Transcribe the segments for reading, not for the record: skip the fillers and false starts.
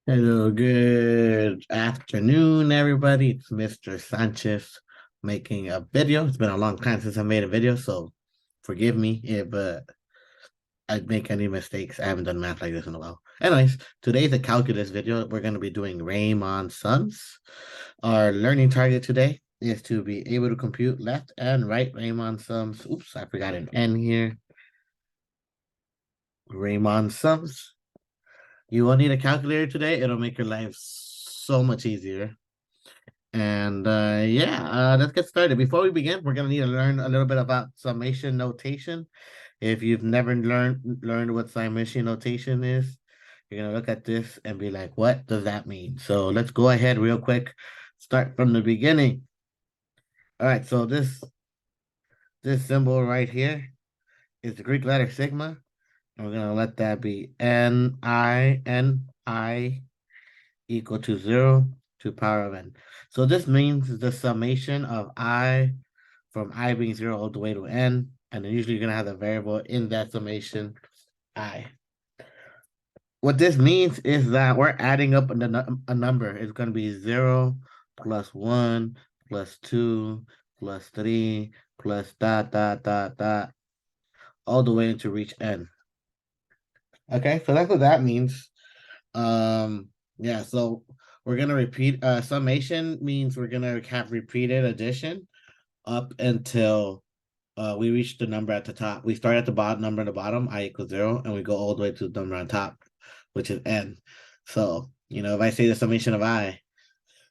Hello, good afternoon, everybody. It's Mr. Sanchez making a video. It's been a long time since I made a video, so forgive me if I make any mistakes. I haven't done math like this in a while. Anyways, today's a calculus video. We're going to be doing Riemann sums. Our learning target today is to be able to compute left and right Riemann sums. Oops, I forgot an N here. Riemann sums. You will need a calculator today. It'll make your life so much easier. And yeah, let's get started. Before we begin, we're gonna need to learn a little bit about summation notation. If you've never learned what summation notation is, you're gonna look at this and be like, what does that mean? So let's go ahead real quick, start from the beginning. All right, so this symbol right here is the Greek letter sigma, and we're gonna let that be N I equal to 0 to power of n. So this means the summation of I from I being 0 all the way to n, and then usually you're going to have the variable in that summation I. What this means is that we're adding up a number. It's going to be 0 plus 1 plus 2 plus 3 plus dot, dot, dot, dot, all the way to reach n. Okay, so that's what that means. Yeah, so we're gonna repeat summation means we're gonna have repeated addition up until we reach the number at the top. We start at the bottom number at the bottom, I equals 0, and we go all the way to the number on top, which is n. So, if I say the summation of I,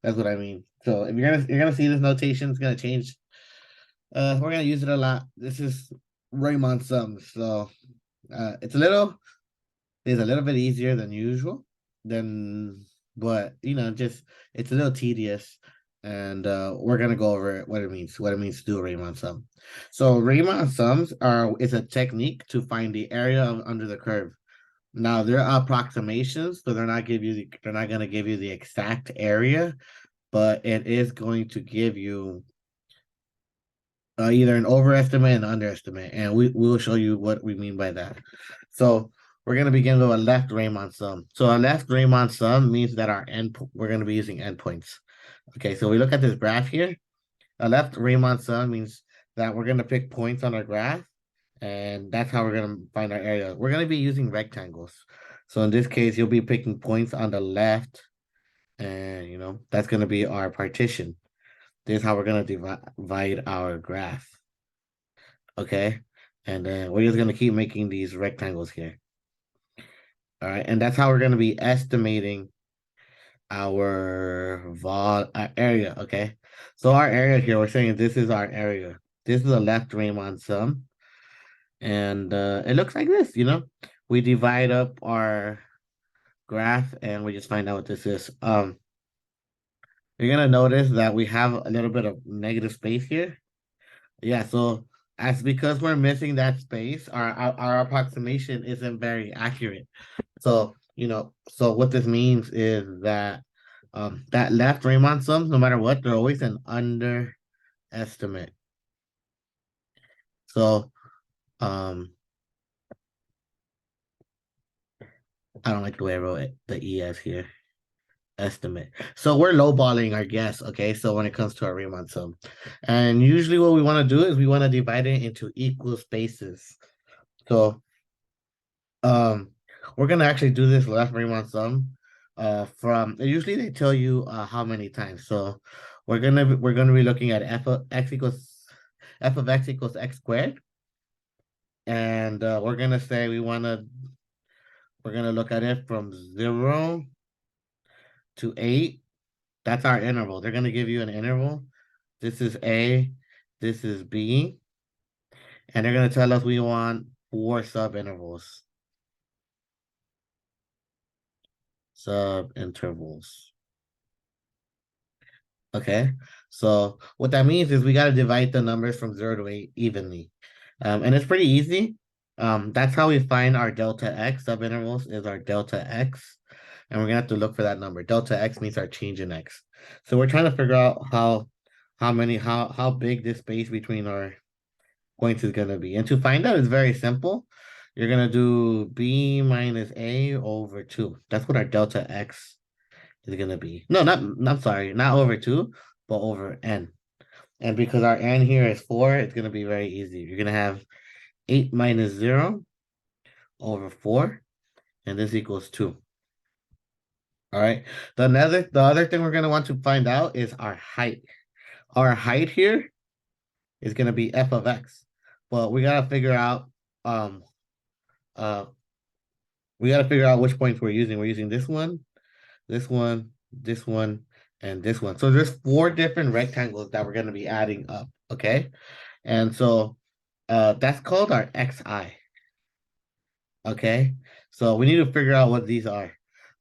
that's what I mean. So if you're gonna see this notation, it's gonna change. We're gonna use it a lot. This is Riemann sums, so it's a little bit easier than usual than but just it's a little tedious, and we're gonna go over what it means to do a Riemann sum. So Riemann sums is a technique to find the area under the curve. Now they're approximations, so they're not gonna give you the exact area, but it is going to give you either an overestimate and underestimate, and we will show you what we mean by that. So we're going to begin with a left Riemann sum. So a left Riemann sum means that we're going to be using endpoints. Okay, so we look at this graph here. A left Riemann sum means that we're going to pick points on our graph, and that's how we're going to find our area. We're going to be using rectangles. So in this case, you'll be picking points on the left, and that's going to be our partition. This is how we're going to divide our graph. Okay, and then we're just going to keep making these rectangles here. All right, and that's how we're going to be estimating our area. Okay, so our area here, we're saying this is our area. This is a left Riemann sum, and it looks like this. We divide up our graph, and we just find out what this is. You're gonna notice that we have a little bit of negative space here. Yeah, so as because we're missing that space, our approximation isn't very accurate. So, so what this means is that that left Riemann sums, no matter what, they're always an underestimate. So I don't like the way I wrote it, the ES here. Estimate. So we're lowballing our guess, okay? So when it comes to our Riemann sum. And usually what we want to do is we want to divide it into equal spaces. So we're gonna actually do this left Riemann sum from usually they tell you how many times. So we're gonna be looking at f of x equals x squared, and we're gonna say we're gonna look at it from 0 to 8. That's our interval. They're gonna give you an interval. This is A, this is B, and they're gonna tell us we want 4 subintervals. Subintervals. Okay, so what that means is we got to divide the numbers from 0 to 8 evenly. And it's pretty easy. That's how we find our delta x. Subintervals is our delta x. And we're gonna have to look for that number. Delta x means our change in x. So we're trying to figure out how big this space between our points is gonna be. And to find out, it's very simple. You're gonna do b minus a over 2. That's what our delta x is gonna be no, I'm sorry, not over 2, but over n. And because our n here is 4, it's gonna be very easy. You're gonna have 8 minus 0 over 4, and this equals 2. All right. The other thing we're gonna want to find out is our height. Our height here is gonna be f of x, but um uh we gotta figure out which points we're using. We're using this one, this one, this one, and this one. So there's 4 different rectangles that we're gonna be adding up. Okay, and so that's called our xi. Okay, so we need to figure out what these are.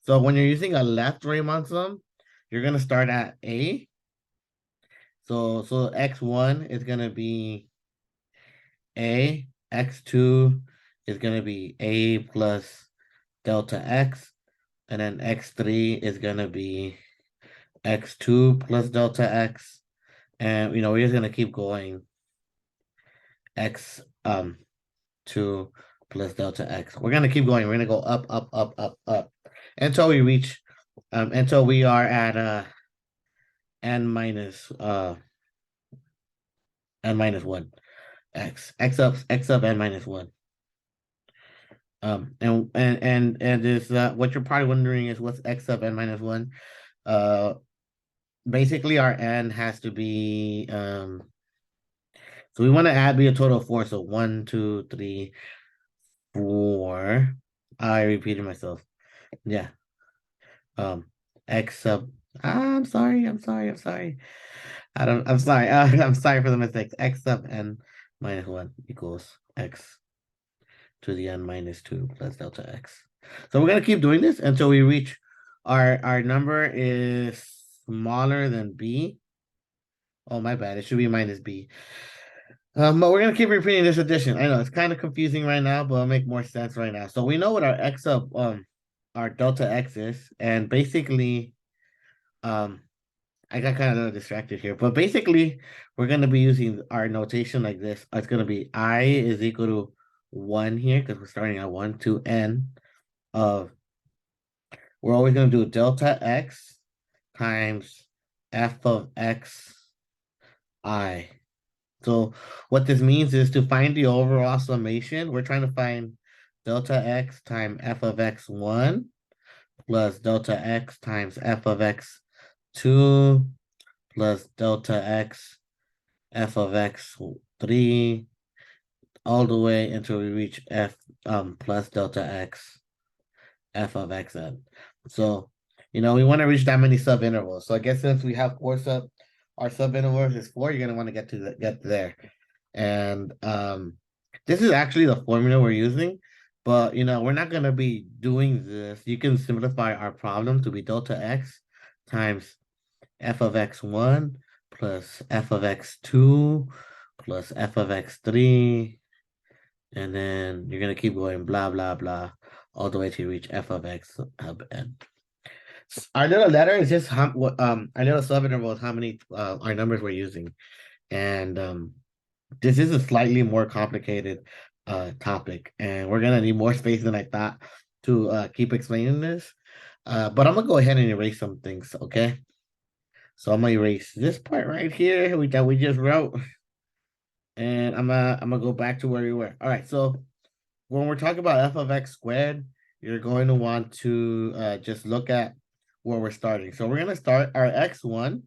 So when you're using a left Riemann sum, you're gonna start at a. So x1 is gonna be a, x2 is gonna be a plus delta x, and then x3 is gonna be x2 plus delta x, and we're just gonna keep going x 2 plus delta x. We're gonna keep going. We're gonna go up, up, up, up, up until we reach until we are at n minus n minus 1 x up n minus 1. And is what you're probably wondering is what's x up n minus 1. Basically our n has to be so we want to be a total of 4. So 1, 2, 3, 4. I repeated myself. Yeah. X sub. I'm sorry. I'm sorry. I'm sorry for the mistakes. X sub n minus 1 equals x to the n minus 2 plus delta x. So we're gonna keep doing this until we reach our number is smaller than b. Oh, my bad. It should be minus b. But we're gonna keep repeating this addition. I know it's kind of confusing right now, but it'll make more sense right now. So we know what our x sub our delta x is, and basically I got kind of a little distracted here, but basically we're gonna be using our notation like this. It's gonna be I is equal to 1 here because we're starting at 1 to n of we're always gonna do delta x times f of x I. So what this means is to find the overall summation, we're trying to find delta x times f of x1 plus delta x times f of x2 plus delta x f of x3 all the way until we reach f plus delta x f of xn. So we want to reach that many subintervals. So I guess since we have our subintervals is 4, you're gonna want to get there. And this is actually the formula we're using, but we're not gonna be doing this. You can simplify our problem to be delta x times f of x1 plus f of x2 plus f of x3, and then you're gonna keep going blah blah blah all the way to reach f of x sub n. Our little letter is just our little subinterval is how many our numbers we're using, and this is a slightly more complicated topic, and we're gonna need more space than I thought to keep explaining this. But I'm gonna go ahead and erase some things, okay? So I'm gonna erase this part right here that we just wrote, and I'm gonna go back to where we were. All right, so when we're talking about f of x squared, you're going to want to just look at where we're starting. So we're gonna start our x1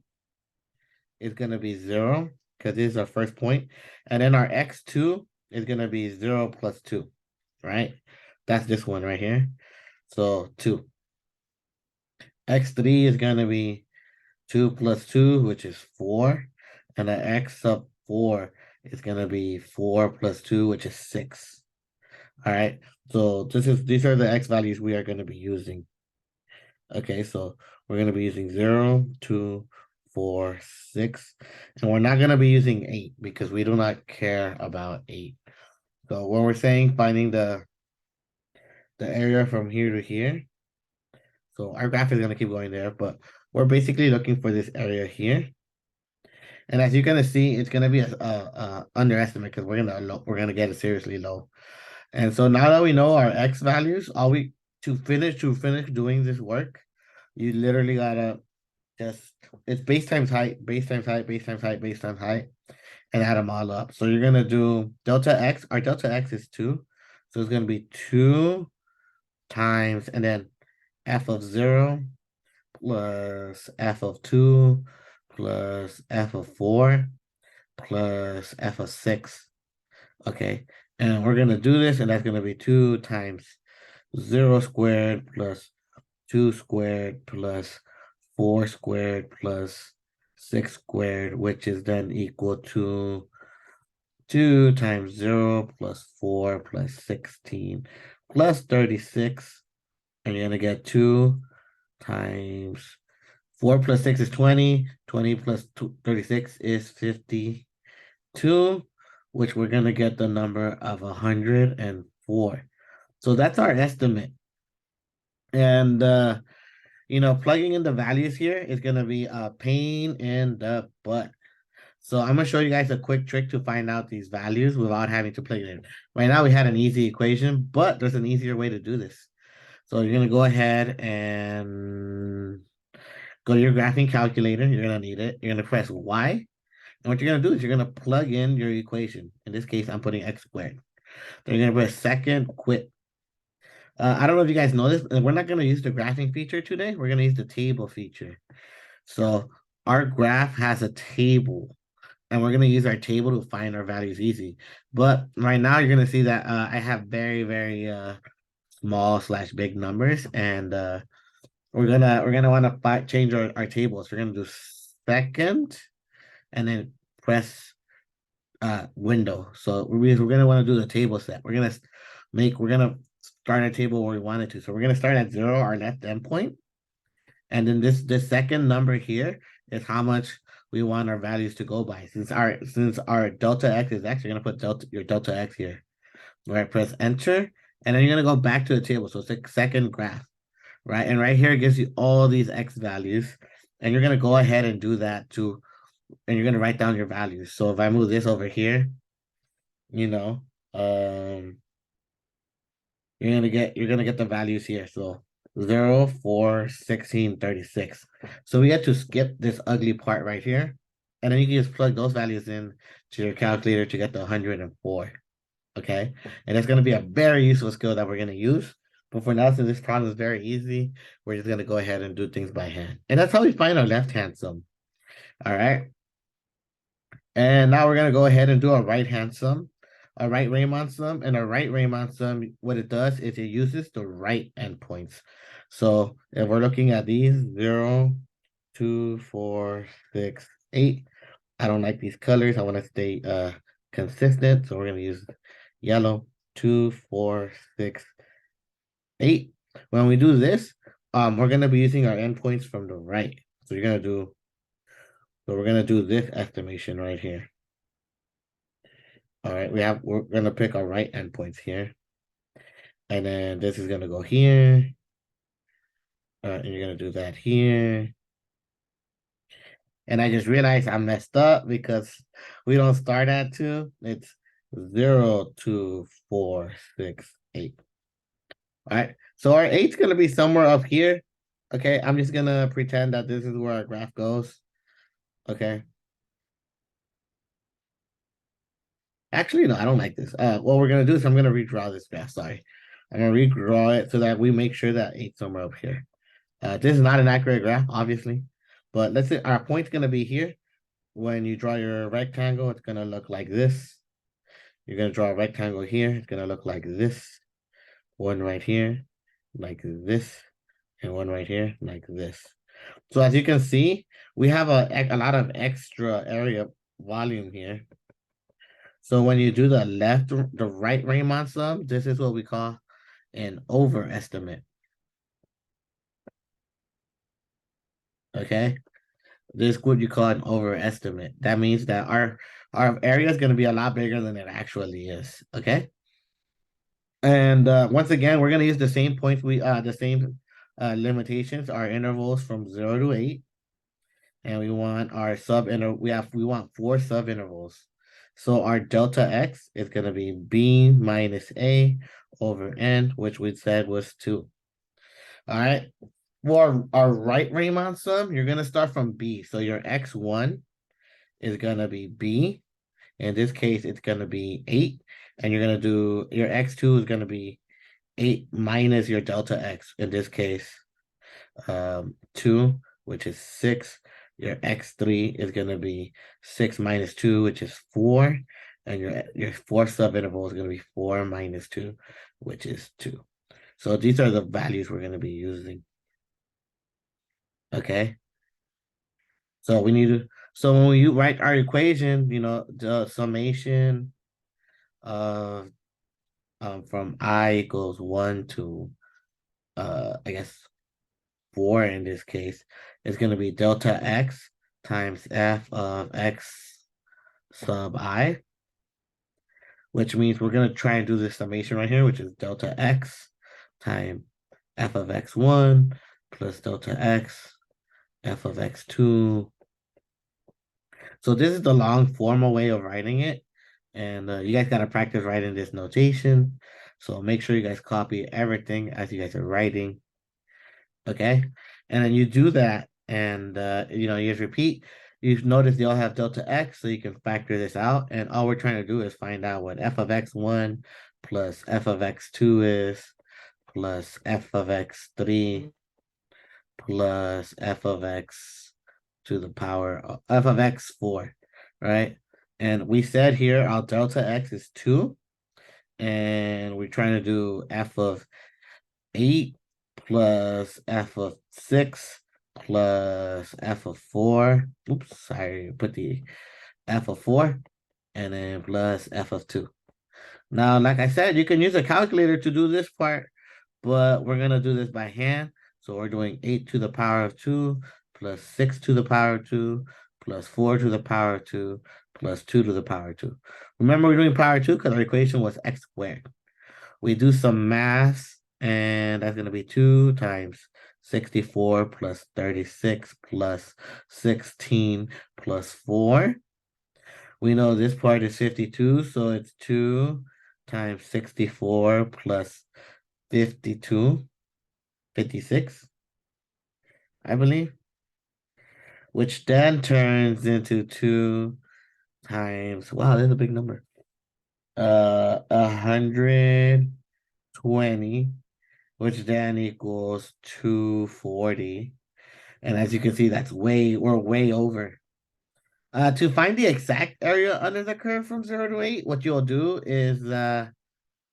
is gonna be 0 because this is our first point, and then our x2 is gonna be 0 plus 2, right? That's this one right here. So 2. X3 is gonna be 2 plus 2, which is 4. And the x sub 4 is going to be 4 plus 2, which is 6. All right. So these are the x values we are going to be using. Okay, so we're going to be using 0, 2, 4, 6. And we're not going to be using 8 because we do not care about 8. So when we're saying finding the area from here to here, so our graph is going to keep going there, but we're basically looking for this area here. And as you're gonna see, it's gonna be a underestimate because we're gonna get it seriously low. And so now that we know our x values, all we to finish doing this work, You literally gotta just, it's base times height, base times height, base times height, base times height, and add them all up. So you're gonna do delta x. Our delta x is 2. So it's gonna be 2 times, and then f of 0 plus f of 2 plus f of 4 plus f of 6. Okay. And we're gonna do this, and that's gonna be 2 times 0 squared plus 2 squared plus 4 squared plus 6 squared, which is then equal to 2 times 0 plus 4 plus 16 plus 36. And you're going to get 2 times 4 plus 6 is 20. 20 plus 36 is 52, which we're going to get the number of 104. So that's our estimate. And plugging in the values here is going to be a pain in the butt. So I'm going to show you guys a quick trick to find out these values without having to plug it in. Right now we had an easy equation, but there's an easier way to do this. So you're going to go ahead and go to your graphing calculator. You're going to need it. You're going to press Y. And what you're going to do is you're going to plug in your equation. In this case, I'm putting x squared. Then you're going to press second quit. I don't know if you guys know this. We're not going to use the graphing feature today. We're going to use the table feature. So our graph has a table, and we're going to use our table to find our values easy. But right now, you're going to see that I have very, very small / big numbers, and we're gonna want to change our tables. We're gonna do second, and then press window. So we're gonna want to do the table set. We're gonna start a table where we want it to. So we're gonna start at 0, our left endpoint, and then this second number here is how much we want our values to go by. Since our delta x is x, you're gonna put your delta x here. All right, press enter, and then you're gonna go back to the table. So it's a second graph, right? And right here it gives you all these x values, and you're gonna go ahead and do that too, and you're gonna write down your values. So if I move this over here, you know, um, you're gonna get the values here. So 0, 4, 16, 36. So we get to skip this ugly part right here, and then you can just plug those values in to your calculator to get the 104. Okay, and it's going to be a very useful skill that we're going to use. But for now, since this problem is very easy, we're just going to go ahead and do things by hand. And that's how we find our left-hand sum. All right. And now we're going to go ahead and do a right-hand sum, a right Reimann sum. And a right Reimann sum, what it does is it uses the right endpoints. So if we're looking at these, 0, 2, 4, 6, 8. I don't like these colors. I want to stay consistent. So we're going to use yellow, 2, 4, 6, 8. When we do this, we're going to be using our endpoints from the right. So we're going to do this estimation right here. All right, we're going to pick our right endpoints here. And then this is going to go here. And you're going to do that here. And I just realized I messed up because we don't start at 2. It's 0, 2, 4, 6, 8. All right. So our 8's going to be somewhere up here. Okay. I'm just going to pretend that this is where our graph goes. Okay. Actually, no, I don't like this. What we're going to do is I'm going to redraw this graph. Sorry. I'm going to redraw it so that we make sure that 8's somewhere up here. This is not an accurate graph, obviously. But let's say our point's going to be here. When you draw your rectangle, it's going to look like this. You're going to draw a rectangle here. It's going to look like this. One right here, like this. And one right here, like this. So as you can see, we have a lot of extra area volume here. So when you do the right Reimann sum, this is what we call an overestimate. Okay? This is what you call an overestimate. That means that our area is going to be a lot bigger than it actually is. Okay? And once again, we're going to use the same points the same limitations, our intervals from 0 to 8. And we want our we want 4 sub intervals. So our delta x is going to be b minus a over n, which we said was 2. All right. For our right Reimann sum, you're gonna start from B. So your x1 is gonna be B. In this case, it's gonna be 8. And you're gonna do your x2 is gonna be 8 minus your delta x. In this case, 2, which is 6. Your x3 is gonna be 6 minus 2, which is 4. And your fourth subinterval is gonna be 4 minus 2, which is 2. So these are the values we're gonna be using. Okay. So we need to, so when you write our equation, the summation of from I equals 1 to I guess 4 in this case is going to be delta x times f of x sub I, which means we're going to try and do this summation right here, which is delta x times f of x1 plus delta x f of x2. So this is the long formal way of writing it. And you guys got to practice writing this notation. So make sure you guys copy everything as you guys are writing. Okay. And then you do that. And, you just repeat. You've noticed they all have delta x. So you can factor this out. And all we're trying to do is find out what f of x1 plus f of x2 is plus f of x3 plus f of x to the power of f of x4, right? And we said here our delta x is 2, and we're trying to do f of 8 plus f of 6 plus f of 4. Oops, sorry, put the f of 4, and then plus f of 2. Now, like I said, you can use a calculator to do this part, but we're going to do this by hand. So we're doing 8 to the power of 2 plus 6 to the power of 2 plus 4 to the power of 2 plus 2 to the power of 2. Remember, we're doing power of 2 because our equation was x squared. We do some math, and that's going to be 2 times 64 plus 36 plus 16 plus 4. We know this part is 52, so it's 2 times 64 plus 52, 56, I believe, which then turns into 2 times, wow, that's a big number. 120, which then equals 240. And as you can see, we're way over. To find the exact area under the curve from 0 to 8, what you'll do is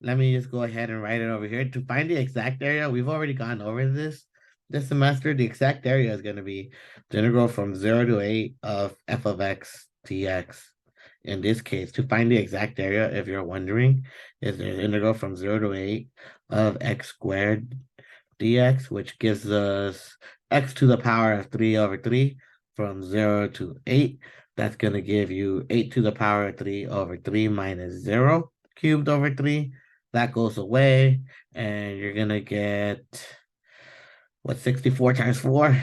let me just go ahead and write it over here. To find the exact area, we've already gone over this semester. The exact area is going to be the integral from 0 to 8 of f of x dx. In this case, to find the exact area, if you're wondering, is the integral from 0 to 8 of x squared dx, which gives us x to the power of 3 over 3 from 0 to 8. That's going to give you 8 to the power of 3 over 3 minus 0 cubed over 3. That goes away, and you're going to get, 64 times 4?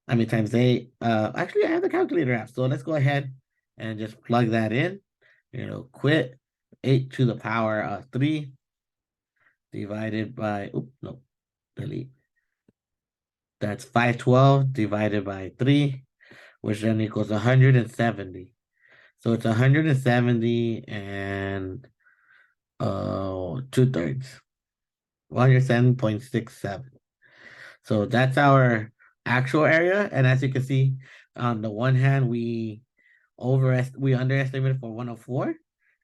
I mean, times 8. Actually, I have the calculator app, so let's go ahead and just plug that in. Quit 8 to the power of 3 divided by, no, delete. That's 512 divided by 3, which then equals 170. So it's 170 and 2/3. 107.67. So that's our actual area. And as you can see, on the one hand, we underestimated for 104,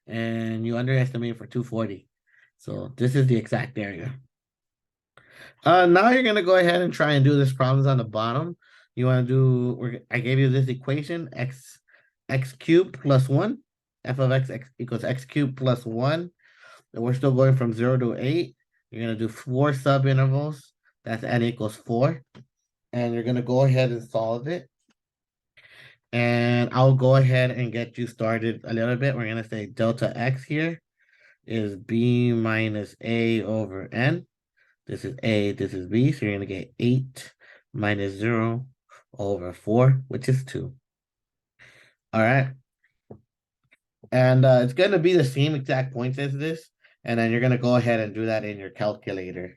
and you underestimated for 240. So this is the exact area. Now you're gonna go ahead and try and do this problems on the bottom. You want to do, I gave you this equation, x cubed plus 1, f of x equals x cubed plus 1. And we're still going from 0 to 8. You're gonna do 4 subintervals. That's n equals 4. And you're gonna go ahead and solve it. And I'll go ahead and get you started a little bit. We're gonna say delta x here is b minus a over n. This is A, this is B, so you're going to get 8 minus 0 over 4, which is 2. All right. And it's going to be the same exact points as this, and then you're going to go ahead and do that in your calculator.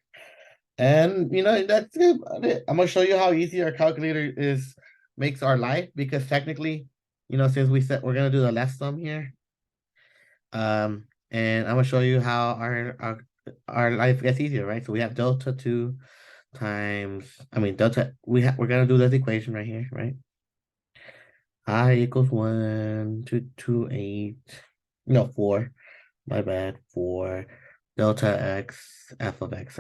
And that's it. I'm gonna show you how easy our calculator is makes our life because technically, since we said we're gonna do the left sum here, and I'm gonna show you how our life gets easier, right? So we have delta two times, I mean delta. We're gonna do this equation right here, right? I equals 1 2 2 8, no 4. My bad, 4 delta x f of x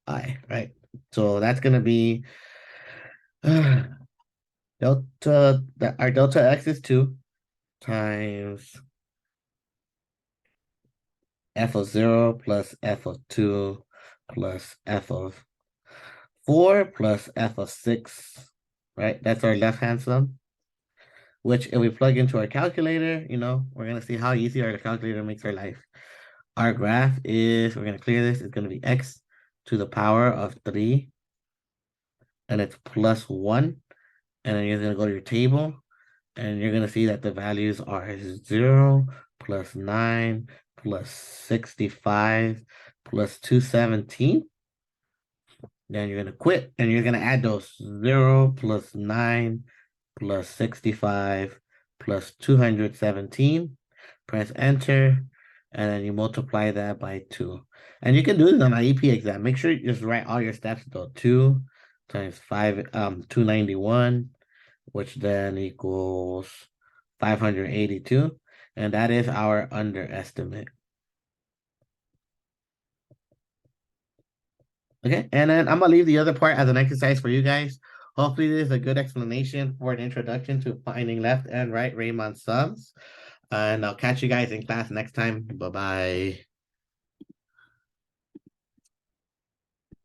I, right? So that's gonna be our delta x is 2 times f of 0 plus f of 2 plus f of 4 plus f of 6, right? That's our left-hand sum, which if we plug into our calculator, we're gonna see how easy our calculator makes our life. Our graph is, we're gonna clear this, it's gonna be x to the power of 3, and it's plus 1, and then you're gonna go to your table, and you're gonna see that the values are 0 plus 9 plus 65 plus 217. Then you're gonna quit and you're gonna add those 0 plus 9 plus 65 plus 217. Press enter, and then you multiply that by 2. And you can do this on an EP exam. Make sure you just write all your steps though. 2 times 5, 291, which then equals 582. And that is our underestimate. Okay, and then I'm gonna leave the other part as an exercise for you guys. Hopefully, this is a good explanation for an introduction to finding left and right Riemann sums. And I'll catch you guys in class next time. Bye bye.